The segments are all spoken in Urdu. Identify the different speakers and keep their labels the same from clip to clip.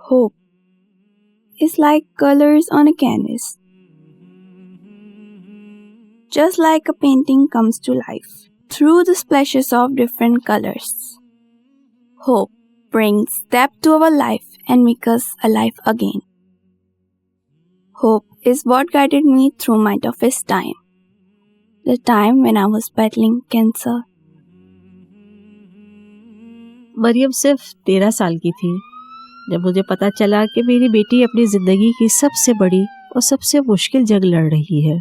Speaker 1: Hope is like colors on a canvas. Just like a painting comes to life through the splashes of different colors, hope brings depth to our life and makes us alive again. Hope is what guided me through my toughest time, the time when I was battling cancer.
Speaker 2: مریم صرف 13 سال کی تھی جب مجھے پتا چلا کہ میری بیٹی اپنی زندگی کی سب سے بڑی اور سب سے مشکل جنگ لڑ رہی ہے۔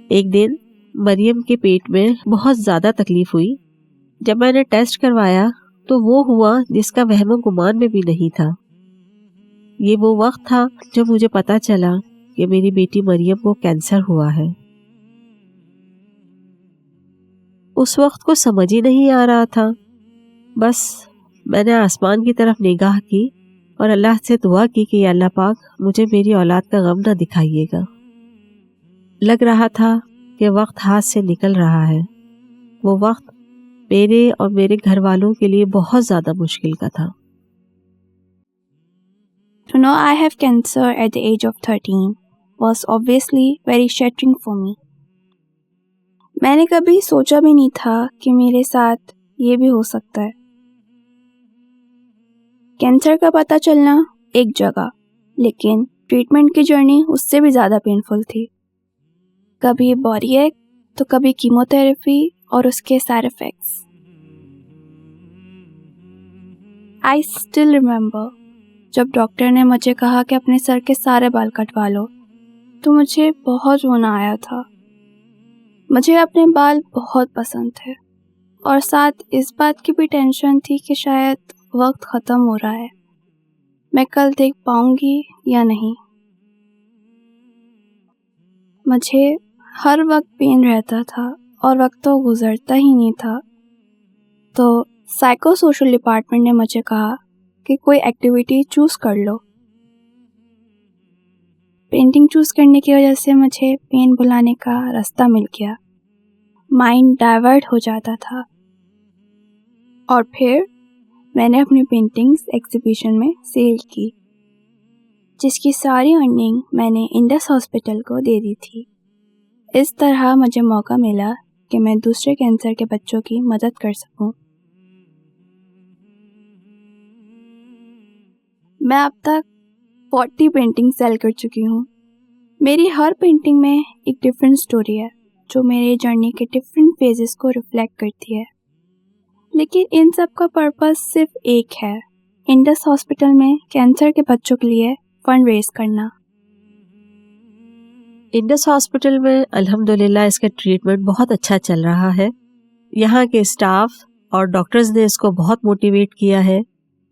Speaker 2: ایک دن مریم کے پیٹ میں بہت زیادہ تکلیف ہوئی۔ جب میں نے ٹیسٹ کروایا تو وہ ہوا جس کا وہم و گمان میں بھی نہیں تھا۔ یہ وہ وقت تھا جب مجھے پتا چلا کہ میری بیٹی مریم کو کینسر ہوا ہے۔ اس وقت کو سمجھ ہی نہیں آ رہا تھا، بس میں نے آسمان کی طرف نگاہ کی اور اللہ سے دعا کی کہ یا اللہ پاک مجھے میری اولاد کا غم نہ دکھائیے گا۔ لگ رہا تھا کہ وقت ہاتھ سے نکل رہا ہے۔ وہ وقت میرے اور میرے گھر والوں کے لیے بہت زیادہ مشکل کا تھا۔
Speaker 1: To know I have cancer at the age of 13 was obviously very shattering for me. میں نے کبھی سوچا بھی نہیں تھا کہ میرے ساتھ یہ بھی ہو سکتا ہے۔ کینسر کا پتہ چلنا ایک جگہ، لیکن ٹریٹمنٹ کی جرنی اس سے بھی زیادہ پینفل تھی۔ کبھی باڈی ایک تو کبھی کیمو تھراپی اور اس کے side effects. I still remember جب ڈاکٹر نے مجھے کہا کہ اپنے سر کے سارے بال کٹوا لو تو مجھے بہت رونا آیا تھا۔ مجھے اپنے بال بہت پسند تھے اور ساتھ اس بات کی بھی ٹینشن تھی کہ شاید وقت ختم ہو رہا ہے، میں کل دیکھ پاؤں گی یا نہیں۔ مجھے ہر وقت پین رہتا تھا اور وقت تو گزرتا ہی نہیں تھا، تو سائیکو سوشل ڈپارٹمنٹ نے مجھے کہا کہ کوئی ایکٹیویٹی چوز کر لو۔ پینٹنگ چوز کرنے کی وجہ سے مجھے پین بھلانے کا راستہ مل گیا، مائنڈ ڈائیورٹ ہو جاتا تھا، اور پھر میں نے اپنی پینٹنگز ایگزیبیشن میں سیل کی، جس کی ساری ارننگ میں نے انڈس ہاسپٹل کو دے دی تھی۔ اس طرح مجھے موقع ملا کہ میں دوسرے کینسر کے بچوں کی مدد کر سکوں۔ میں اب تک 40 پینٹنگ سیل کر چکی ہوں۔ میری ہر پینٹنگ میں ایک ڈفرینٹ سٹوری ہے جو میرے جرنی کے ڈفرینٹ فیزز کو ریفلیکٹ کرتی ہے، لیکن ان سب کا پرپس صرف ایک ہے، انڈس ہاسپٹل میں کینسر کے بچوں کے لیے فنڈ ریز کرنا۔
Speaker 2: انڈس ہاسپٹل میں الحمدللہ اس کا ٹریٹمنٹ بہت اچھا چل رہا ہے۔ یہاں کے اسٹاف اور ڈاکٹرز نے اس کو بہت موٹیویٹ کیا ہے،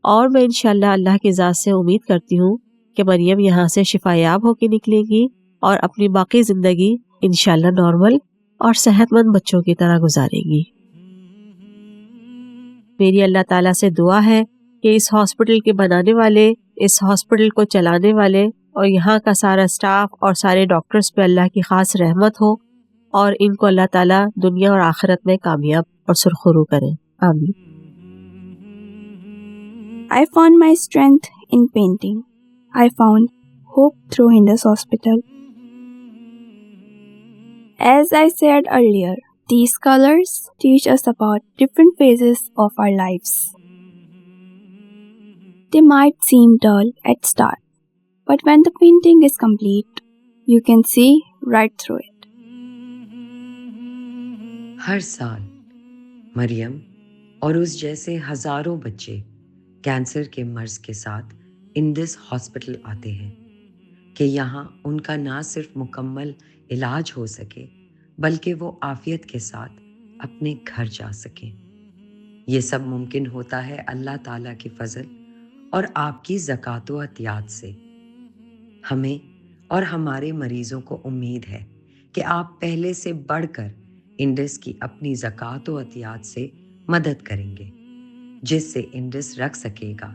Speaker 2: اور میں انشاءاللہ اللہ کی ذات سے امید کرتی ہوں کہ مریم یہاں سے شفا یاب ہو کے نکلے گی اور اپنی باقی زندگی انشاءاللہ نارمل اور صحت مند بچوں کی طرح گزارے گی۔ میری اللہ تعالیٰ سے دعا ہے کہ اس ہاسپٹل کے بنانے والے، اس ہاسپٹل کو چلانے والے اور یہاں کا سارا اسٹاف اور سارے ڈاکٹرز پہ اللہ کی خاص رحمت ہو، اور ان کو اللہ تعالیٰ دنیا اور آخرت میں کامیاب اور سرخرو کریں، آمین۔
Speaker 1: I found my strength in painting. I found hope through Indus Hospital. As I said earlier, these colors teach us about different phases of our lives. They might seem dull at start, but when the painting is complete, you can see right through it.
Speaker 3: ہر سال مریم اور اس جیسے ہزاروں بچے کینسر کے مرض کے ساتھ انڈس ہاسپٹل آتے ہیں کہ یہاں ان کا نہ صرف مکمل علاج ہو سکے بلکہ وہ عافیت کے ساتھ اپنے گھر جا سکیں۔ یہ سب ممکن ہوتا ہے اللہ تعالیٰ کی فضل اور آپ کی زکوٰۃ و عطیات سے۔ ہمیں اور ہمارے مریضوں کو امید ہے کہ آپ پہلے سے بڑھ کر انڈس کی اپنی زکوٰۃ و عطیات سے مدد کریں گے، جس سے انڈس رکھ سکے گا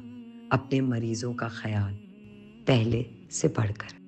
Speaker 3: اپنے مریضوں کا خیال پہلے سے بڑھ کر۔